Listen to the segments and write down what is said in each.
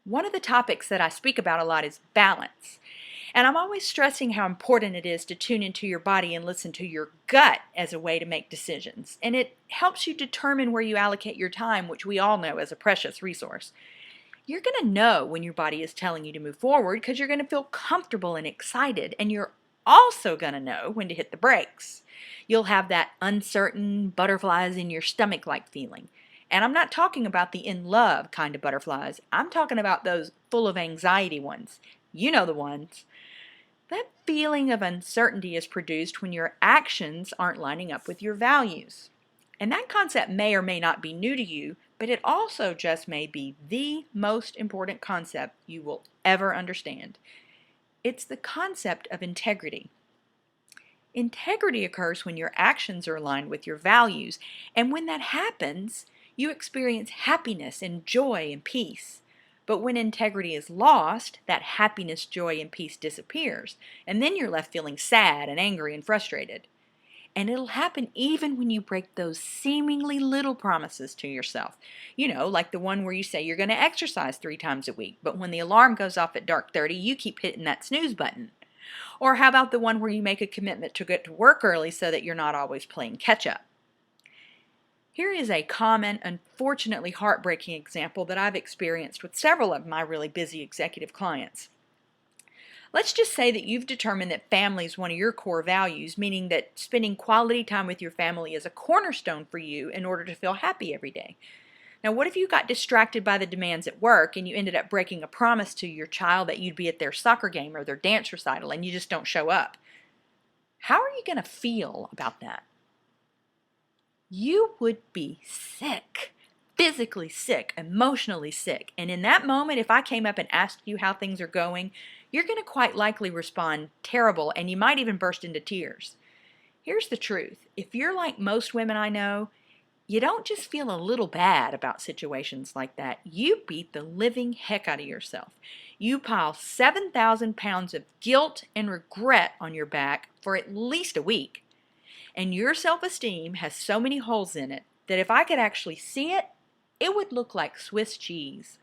One of the topics that I speak about a lot is balance. And I'm always stressing how important it is to tune into your body and listen to your gut as a way to make decisions. And it helps you determine where you allocate your time, which we all know is a precious resource. You're going to know when your body is telling you to move forward because you're going to feel comfortable and excited. And you're also going to know when to hit the brakes. You'll have that uncertain butterflies in your stomach like feeling. And I'm not talking about the in love kind of butterflies. I'm talking about those full of anxiety ones. You know the ones. That feeling of uncertainty is produced when your actions aren't lining up with your values. And that concept may or may not be new to you, but it also just may be the most important concept you will ever understand. It's the concept of integrity. Integrity occurs when your actions are aligned with your values, and when that happens, you experience happiness and joy and peace. But when integrity is lost, that happiness, joy, and peace disappears, and then you're left feeling sad and angry and frustrated. And it'll happen even when you break those seemingly little promises to yourself. Like the one where you say you're going to exercise 3 times a week, but when the alarm goes off at dark 30, you keep hitting that snooze button. Or how about the one where you make a commitment to get to work early so that you're not always playing catch up? Here is a common, unfortunately heartbreaking example that I've experienced with several of my really busy executive clients. Let's just say that you've determined that family is one of your core values, meaning that spending quality time with your family is a cornerstone for you in order to feel happy every day. Now, what if you got distracted by the demands at work and you ended up breaking a promise to your child that you'd be at their soccer game or their dance recital and you just don't show up? How are you going to feel about that? You would be sick, physically sick, emotionally sick. And in that moment, if I came up and asked you how things are going, you're going to quite likely respond terrible, and you might even burst into tears. Here's the truth. If you're like most women I know, you don't just feel a little bad about situations like that. You beat the living heck out of yourself. You pile 7,000 pounds of guilt and regret on your back for at least a week. And your self-esteem has so many holes in it that if I could actually see it, it would look like Swiss cheese.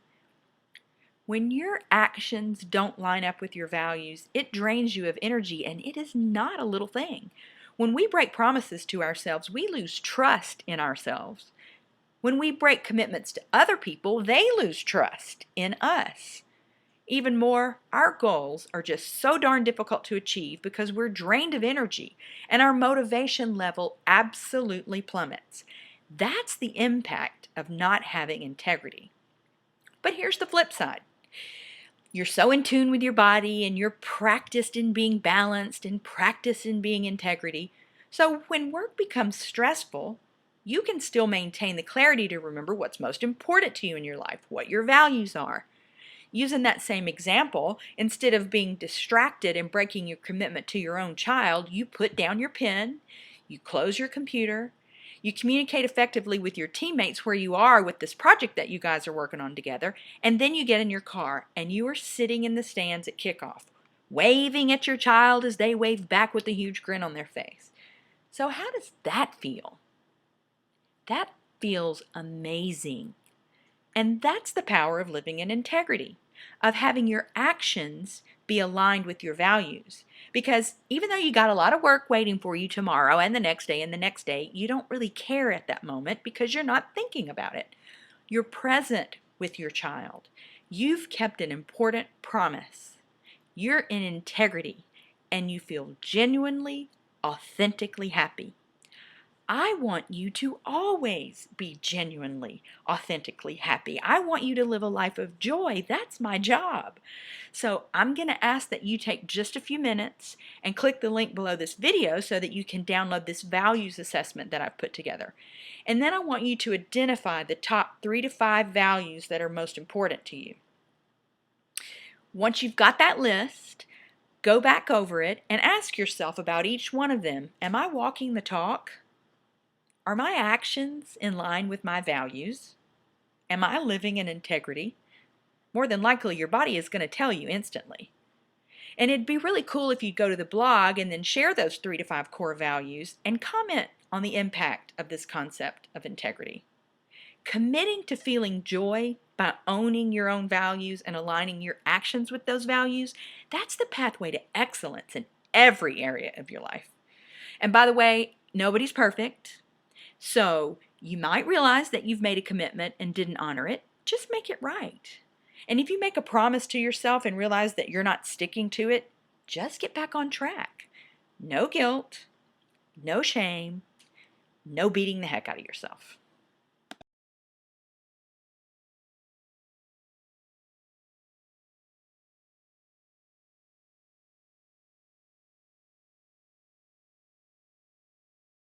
When your actions don't line up with your values, it drains you of energy, and it is not a little thing. When we break promises to ourselves, we lose trust in ourselves. When we break commitments to other people, they lose trust in us. Even more, our goals are just so darn difficult to achieve because we're drained of energy and our motivation level absolutely plummets. That's the impact of not having integrity. But here's the flip side. You're so in tune with your body and you're practiced in being balanced and practiced in being integrity. So when work becomes stressful, you can still maintain the clarity to remember what's most important to you in your life, what your values are. Using that same example, instead of being distracted and breaking your commitment to your own child, you put down your pen, you close your computer, you communicate effectively with your teammates where you are with this project that you guys are working on together, and then you get in your car and you are sitting in the stands at kickoff, waving at your child as they wave back with a huge grin on their face. So how does that feel? That feels amazing. And that's the power of living in integrity, of having your actions be aligned with your values. Because even though you got a lot of work waiting for you tomorrow and the next day and the next day, you don't really care at that moment because you're not thinking about it. You're present with your child. You've kept an important promise. You're in integrity and you feel genuinely, authentically happy. I want you to always be genuinely, authentically happy. I want you to live a life of joy. That's my job. So I'm going to ask that you take just a few minutes and click the link below this video so that you can download this values assessment that I've put together. And then I want you to identify the top 3 to 5 values that are most important to you. Once you've got that list, go back over it and ask yourself about each one of them. Am I walking the talk? Are my actions in line with my values? Am I living in integrity? More than likely, your body is going to tell you instantly. And it'd be really cool if you'd go to the blog and then share those 3 to 5 core values and comment on the impact of this concept of integrity. Committing to feeling joy by owning your own values and aligning your actions with those values, that's the pathway to excellence in every area of your life. And by the way, nobody's perfect. So you might realize that you've made a commitment and didn't honor it. Just make it right. And if you make a promise to yourself and realize that you're not sticking to it, just get back on track. No guilt, no shame, no beating the heck out of yourself.